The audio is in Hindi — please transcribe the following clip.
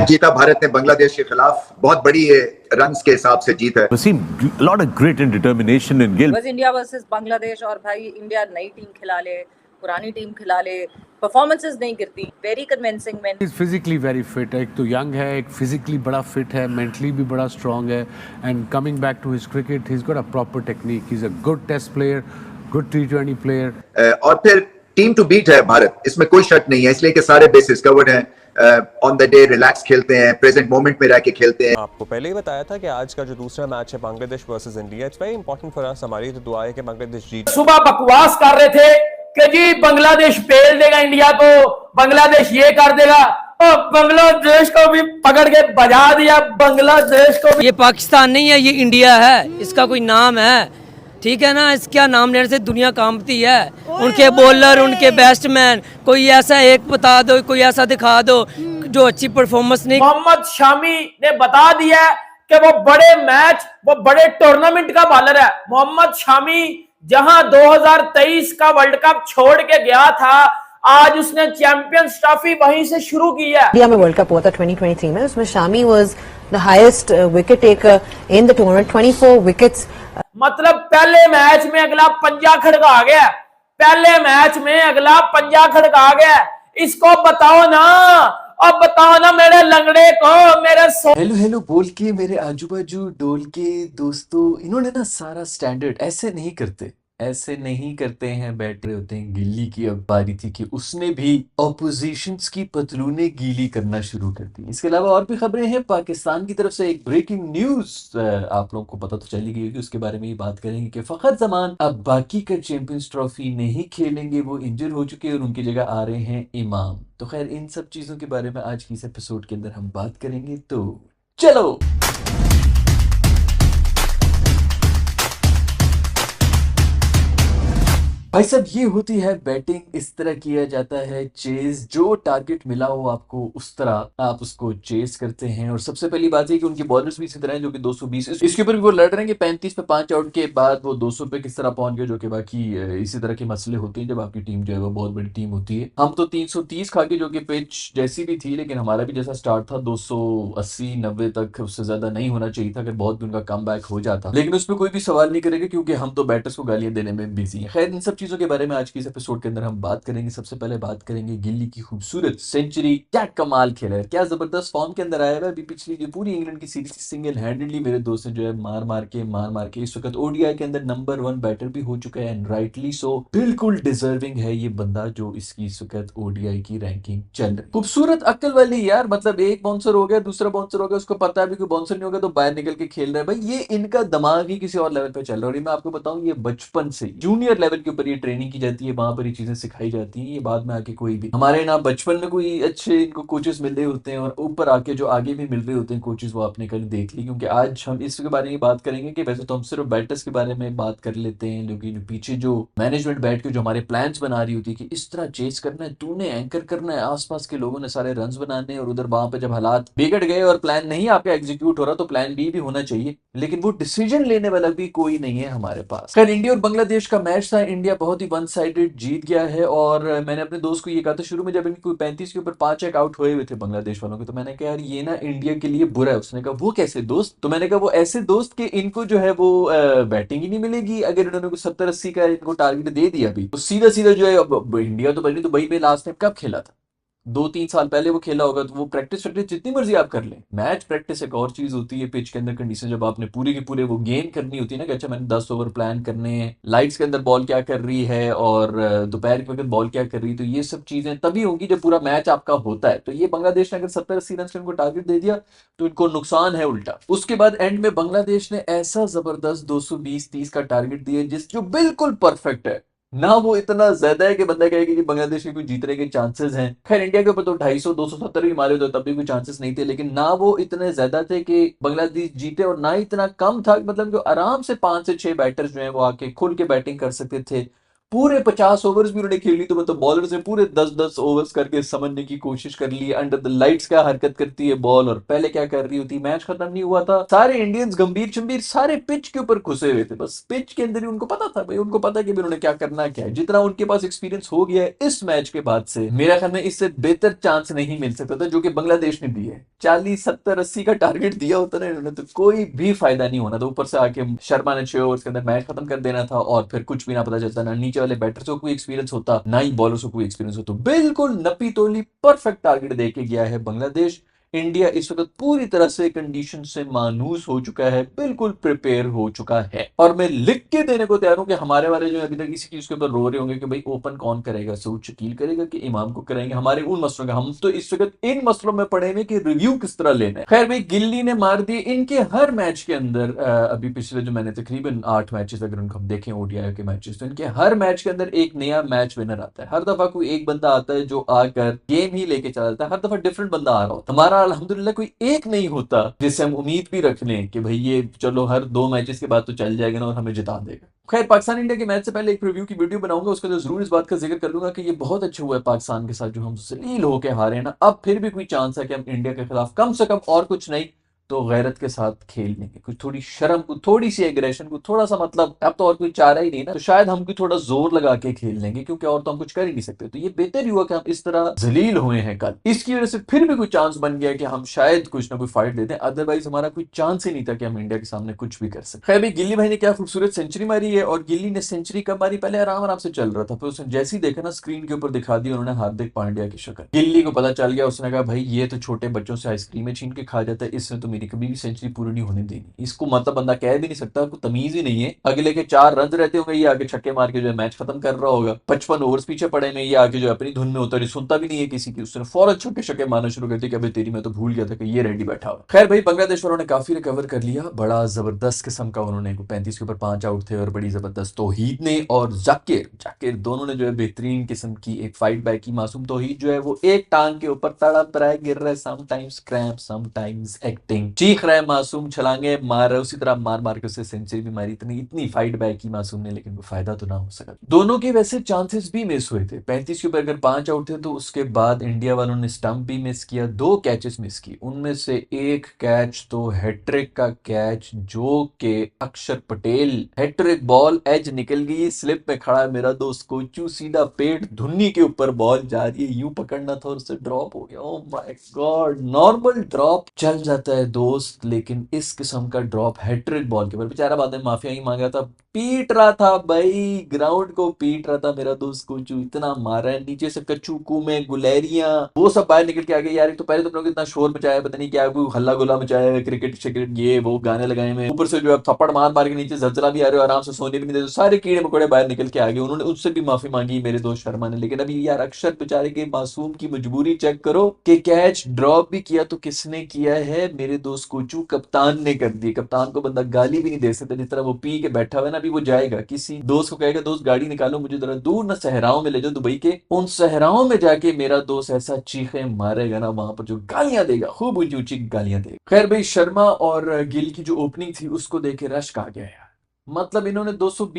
जीता भारत ने बांग्लादेश के खिलाफ, बहुत बड़ी ये रन्स के हिसाब से जीत है। We've seen a lot of grit and determination in Gill. बस इंडिया वर्सेस बांग्लादेश, और भाई इंडिया नई टीम खिला ले, पुरानी टीम खिला ले, परफॉर्मेंसेस नहीं गिरती, very convincing man. Is physically very fit है, एक तो यंग है, एक फिजिकली बड़ा फिट है, मेंटली भी बड़ा स्ट्रांग है, and coming back to his cricket he is got a proper technique, he is a good test player, good T20 player. और फिर टीम टू बीट है भारत, इसमें कोई शक नहीं है, इसलिए कि सारे बेसिस कवर्ड हैं, ऑन द डे रिलैक्स खेलते हैं, प्रेजेंट मोमेंट में रह के खेलते हैं। आपको पहले ही बताया था कि आज का जो दूसरा मैच है Bangladesh versus India, it's very important for us, हमारी तो दुआ है कि बांग्लादेश जीत। सुबह बकवास कर रहे थे कि जी बांग्लादेश पेल देगा इंडिया को, बांग्लादेश ये कर देगा, और बांग्लादेश को भी पकड़ के बजा दिया, बांग्लादेश को भी। ये पाकिस्तान नहीं है, ये इंडिया है, इसका कोई नाम है, ठीक है ना। इसका नाम लेने से दुनिया कांपती है। उनके बॉलर, उनके बैट्समैन, कोई ऐसा एक बता दो, कोई ऐसा दिखा दो जो अच्छी परफॉर्मेंस नहीं। मोहम्मद शामी ने बता दिया कि वो बड़े मैच, वो बड़े टूर्नामेंट का बॉलर है। मोहम्मद शामी जहां 2023 का वर्ल्ड कप छोड़ के गया था, आज उसने चैंपियंस ट्रॉफी वहीं से शुरू की है। इंडिया में वर्ल्ड कप हुआ था 2023 में, उसमें Shami was the highest wicket taker in the tournament, 24 wickets. मतलब पहले मैच में अगला पंजा खड़का गया, पहले मैच में अगला पंजा खड़का गया। इसको बताओ ना, अब बताओ ना मेरे लंगड़े को, मेरे हेलो हेलो बोल के मेरे आजू बाजू डोल के दोस्तों, इन्होंने ना सारा स्टैंडर्ड ऐसे नहीं करते, ऐसे नहीं करते हैं। बैठ रहे होते हैं, गिल्ली की अब बारी थी कि उसने भी ऑपोजिशंस की पतलूने गीली करना शुरू कर दी। इसके अलावा और भी खबरें हैं। पाकिस्तान की तरफ से एक ब्रेकिंग न्यूज आप लोगों को पता तो चली गई होगी, उसके बारे में ही बात करेंगे कि फखर जमान अब बाकी का चैंपियंस ट्रॉफी नहीं खेलेंगे, वो इंजर हो चुके हैं और उनकी जगह आ रहे हैं इमाम। तो खैर इन सब चीजों के बारे में आज की इस एपिसोड के अंदर हम बात करेंगे, तो चलो। भाई साहब ये होती है बैटिंग, इस तरह किया जाता है चेज, जो टारगेट मिला हो आपको उस तरह आप उसको चेज करते हैं। और सबसे पहली बात है कि उनके बॉलर्स भी इसी तरह हैं जो कि 220, इसके ऊपर भी वो लड़ रहे हैं कि 35 पे 5 आउट के बाद वो 200 पे किस तरह पहुंच गए, जो कि बाकी इसी तरह के मसले होते हैं जब आपकी टीम जो है वो बहुत बड़ी टीम होती है। हम तो 330 खा के, जो कि पिच जैसी भी थी, लेकिन हमारा भी जैसा स्टार्ट था 280-90 तक, उससे ज्यादा नहीं होना चाहिए था अगर बहुत भी उनका कम बैक हो जाता, लेकिन उसमें कोई भी सवाल नहीं करेगा क्योंकि हम तो बैटर्स को गालियां देने में बिजी हैं। खैर इन सब चीजों के बारे में आज की इस एपिसोड के अंदर हम बात करेंगे। सबसे पहले बात करेंगे गिल्ली की खूबसूरत सेंचुरी, क्या कमाल खेला है, क्या जबरदस्त फॉर्म के अंदर आया है। अभी पिछली जो पूरी इंग्लैंड की सीरीज सिंगल हैंडेडली मेरे दोस्त ने जो है मार मार के इस वक्त ओडीआई के अंदर नंबर 1 बैटर भी हो चुका है, एंड राइटली सो। बिल्कुल डिजर्विंग है ये बंदा जो इसकी इस वक्त ओडीआई की रैंकिंग चल रही। खूबसूरत अक्ल वाली यार, मतलब एक बाउंसर हो गया, दूसरा बाउंसर हो गया, उसको पता है भी कोई बाउंसर नहीं होगा तो बाहर निकल के खेल रहा है। भाई ये इनका दिमाग ही किसी और लेवल पे चल रहा है। और मैं आपको बताऊं, ये बचपन से जूनियर लेवल के ऊपर ये ट्रेनिंग की जाती है, वहां पर ये चीजें सिखाई जाती हैं। ये बाद में आके कोई भी हमारे ना बचपन में कोई अच्छे इनको कोचेस मिल रहे होते हैं, और ऊपर आके जो आगे भी मिल रहे होते हैं कोचेस, वो आपने कल देख ली। क्योंकि आज हम इसके बारे में बात करेंगे कि वैसे तो हम सिर्फ बैटर्स के बारे में बात कर लेते हैं, लेकिन पीछे जो मैनेजमेंट बैठ के जो हमारे प्लान्स बना रही होती है कि इस तरह चेस करना है, तूने एंकर करना है, आसपास के लोगों ने सारे रन बनाने, और उधर वहां पे जब हालात बिगड़ गए और प्लान नहीं आपका एग्जीक्यूट हो रहा तो प्लान बी भी होना चाहिए, लेकिन वो डिसीजन लेने वाला भी कोई नहीं है हमारे पास। खैर इंडिया और बांग्लादेश का मैच था, इंडिया बहुत ही वन साइडेड जीत गया है। और मैंने अपने दोस्त को ये कहा था शुरू में, जब इनके 35 के ऊपर 5 एक आउट हुए हुए थे बांग्लादेश वालों के, तो मैंने कहा यार ये ना इंडिया के लिए बुरा है। उसने कहा वो कैसे दोस्त? तो मैंने कहा वो ऐसे दोस्त कि इनको जो है वो बैटिंग ही नहीं मिलेगी। अगर इन्होंने को 70-80 का इनको टारगेट दे दिया भी, तो सीधा सीधा जो है इंडिया तो बनी दुबई में लास्ट टाइम कब खेला था, 2-3 साल पहले वो खेला होगा। तो वो प्रैक्टिस जितनी मर्जी आप कर लें, मैच प्रैक्टिस एक और चीज होती है। पिच के अंदर कंडीशन जब आपने पूरे के पूरे वो गेम करनी होती है ना, कि अच्छा मैंने 10 ओवर प्लान करने हैं, लाइट्स के अंदर बॉल क्या कर रही है और दोपहर के वक्त बॉल क्या कर रही है, तो ये सब चीजें तभी होंगी जब पूरा मैच आपका होता है। तो ये बांग्लादेश ने अगर 70-80 रन इनको टारगेट दे दिया तो इनको नुकसान है उल्टा। उसके बाद एंड में बांग्लादेश ने ऐसा जबरदस्त 220-30 का टारगेट दिया जो बिल्कुल परफेक्ट है ना। वो इतना ज्यादा है कि बंदा कहेगा कि बांग्लादेश के कोई जीतने के चांसेस हैं। खैर इंडिया के ऊपर तो 250-270 भी मारे तो तब भी कोई चांसेस नहीं थे, लेकिन ना वो इतने ज्यादा थे कि बांग्लादेश जीते, और ना इतना कम था, मतलब जो आराम से 5 से 6 बैटर्स जो है वो आके खुल के बैटिंग कर सकते थे। पूरे 50 ओवर्स भी उन्होंने खेल ली, तो मतलब बॉलर से पूरे 10-10 ओवर्स करके समझने की कोशिश कर ली अंडर द लाइट्स क्या हरकत करती है बॉल और पहले क्या कर रही होती। मैच खत्म नहीं हुआ था, सारे इंडियंस गंभीर शंभीर सारे पिच के ऊपर घुसे हुए थे, बस पिच के अंदर ही उनको पता था भाई, उनको पता है कि उन्होंने क्या करना क्या है। जितना उनके पास एक्सपीरियंस हो गया है इस मैच के बाद से, मेरा ख्याल में इससे बेहतर चांस नहीं मिल सकता था जो कि बांग्लादेश ने दी है। 40 70 80 का टारगेट दिया होता ना इन्होंने तो कोई भी फायदा नहीं होना था। ऊपर से आके शर्मा ने 6 ओवर्स के अंदर मैच खत्म कर देना था और फिर कुछ भी ना पता चलता, ना नीचे वाले बैटर्स को कोई एक्सपीरियंस होता ना ही बॉलर्स को कोई एक्सपीरियंस होता। बिल्कुल नपी तोली परफेक्ट टारगेट देके गया है बांग्लादेश। इंडिया इस वक्त पूरी तरह से कंडीशन से मानूस हो चुका है, बिल्कुल प्रिपेयर हो चुका है। और मैं लिख के देने को तैयार हूं कि हमारे वाले जो अभी तक इसी चीज के ऊपर रो रहे होंगे कि भाई ओपन कौन करेगा, सऊद शकील करेगा कि इमाम को कराएंगे, हमारे उन मसलों का हम तो इस वक्त इन मसलों में पड़े हुए कि रिव्यू किस तरह लेना है। खैर भाई गिल्ली ने मार दिए इनके हर मैच के अंदर। अभी पिछले जो मैंने तकरीबन 8 मैचेस अगर उनको हम देखें ओडीआई के मैचेस, तो इनके हर मैच के अंदर एक नया मैच विनर आता है। हर दफा कोई एक बंदा आता है जो आकर गेम ही लेके चला जाता है, हर दफा डिफरेंट बंदा आ रहा होता है। हमारा अल्हम्दुलिल्लाह कोई एक नहीं होता जिससे हम उम्मीद भी रख लें कि भाई ये चलो हर 2 मैचेस के बाद तो चल जाएगा ना और हमें जिता देगा। खैर पाकिस्तान इंडिया के मैच से पहले एक प्रीव्यू की वीडियो बनाऊंगा, उसके अंदर जरूर इस बात का जिक्र कर लूंगा कि ये बहुत अच्छा हुआ है पाकिस्तान के साथ जो हम जलील होके हारे हैं ना। अब फिर भी कोई चांस है कि हम इंडिया के खिलाफ कम से कम और कुछ नहीं तो गैरत के साथ खेल लेंगे, कुछ थोड़ी शर्म को, थोड़ी सी एग्रेशन को, थोड़ा सा मतलब अब तो और कोई चारा ही नहीं ना, तो शायद हम कोई थोड़ा जोर लगा के खेल लेंगे क्योंकि और तो हम कुछ कर ही नहीं सकते। तो ये बेहतर हुआ कि हम इस तरह जलील हुए हैं कल, इसकी वजह से फिर भी कोई चांस बन गया कि हम शायद कुछ ना कोई फाइट दे दें, अदरवाइज हमारा कोई चांस ही नहीं था कि हम इंडिया के सामने कुछ भी कर सकते। खैर भाई गिल्ली भाई ने क्या खूबसूरत सेंचुरी मारी है, और गिल्ली ने सेंचुरी कब मारी, पहले आराम आराम से चल रहा था, फिर उसने जैसे ही देखा ना स्क्रीन के ऊपर दिखा दी उन्होंने हार्दिक पांड्या की शक्ल। गिल्ली को पता चल गया, उसने कहा भाई ये तो छोटे बच्चों से आइसक्रीमें छीन के खा जाता है, इसने तो मेरी कभी भी सेंचुरी पूरी नहीं होने देनी। इसको मतलब बंदा कह भी नहीं सकता, कोई तमीज ही नहीं है। अगले के 4 रन रहते होंगे, ये आगे छक्के मार के जो है मैच खत्म कर रहा होगा। 55 ओवर्स पीछे पड़े में ये आगे जो अपनी धुन में होता है, सुनता भी नहीं है किसी की, उसने फौरन छक्के मारना शुरू कर दिया कि अबे तेरी मैं तो भूल गया था कि ये रेडी बैठा हुआ। खैर भाई बांग्लादेश वालों ने काफी रिकवर कर लिया, बड़ा जबरदस्त किस्म का उन्होंने 35 के ऊपर 5 आउट थे और बड़ी जबरदस्त तौहीद ने और जाकिर दोनों ने जो है बेहतरीन किस्म की एक फाइट बैक की। मासूम तौहीद जो है वो एक टांग के ऊपर तड़प रहा है, गिर रहा है, समटाइम्स क्रैम्प समटाइम्स एक्टिंग, चीख रहा है मासूम, छलांगे मार रहा है, उसी तरह मार मार के उससे सेंचुरी भी मारी। इतनी फाइट बैक की मासूम ने, लेकिन वो फायदा तो ना हो सका। दोनों के वैसे चांसेस भी मिस हुए थे, 35 के ऊपर अगर 5 आउट थे तो उसके बाद इंडिया वालों ने स्टंप भी मिस किया, 2 कैचेस मिस की, उनमें से एक कैच तो हैट्रिक का कैच जो के अक्षर पटेल, हैट्रिक बॉल एज निकल गई, स्लिप में खड़ा है मेरा दोस्त कोचू, सीधा पेट धुन्नी के ऊपर बॉल जा रही है, यूं पकड़ना था और उससे ड्रॉप हो गया। Oh my God, normal drop चल जाता है दोस्त, लेकिन इस किस्म का ड्रॉप हैट्रिक बॉल के ऊपर, बेचारा बाद में माफिया ही मांगा था, पीट रहा था भाई, ग्राउंड को पीट रहा था मेरा दोस्त कोचू, इतना मारा है नीचे से कच्चू कुएं गुलेरियां वो सब बाहर निकल के आ गए। यार तो पहले तुम लोग इतना शोर मचाया, पता नहीं क्या कोई हल्ला गुला मचाया, क्रिकेट शिकेट ये वो गाने लगाए में, ऊपर से जो है थप्पड़ मार मार के नीचे जलजला भी आ रहे हो, आराम से सोने भी नहीं देते, सारे कीड़े मकोड़े बाहर निकल के आ गए। उन्होंने उससे भी माफी मांगी मेरे दोस्त शर्मा ने, लेकिन अभी यार अक्षर बेचारे के मासूम की मजबूरी चेक करो कि कैच ड्रॉप भी किया तो किसने किया है, मेरे दोस्त कोचू कप्तान ने कर दी। कप्तान को बंदा गाली भी नहीं दे सकता, जिस तरह वो पी के बैठा हुआ है ना, अभी वो जाएगा किसी दोस्त को कहेगा दोस्त गाड़ी निकालो मुझे जरा दूर ना सहराओं में ले जाओ दुबई के, उन सहराओं में जाके मेरा दोस्त ऐसा चीखे मारेगा ना, वहां पर जो गालियां देगा, खूब ऊंची ऊंची गालियां देगा। खैर भाई शर्मा और गिल की जो ओपनिंग थी उसको देखे रश्क आ गया यार, मतलब इन्होंने 220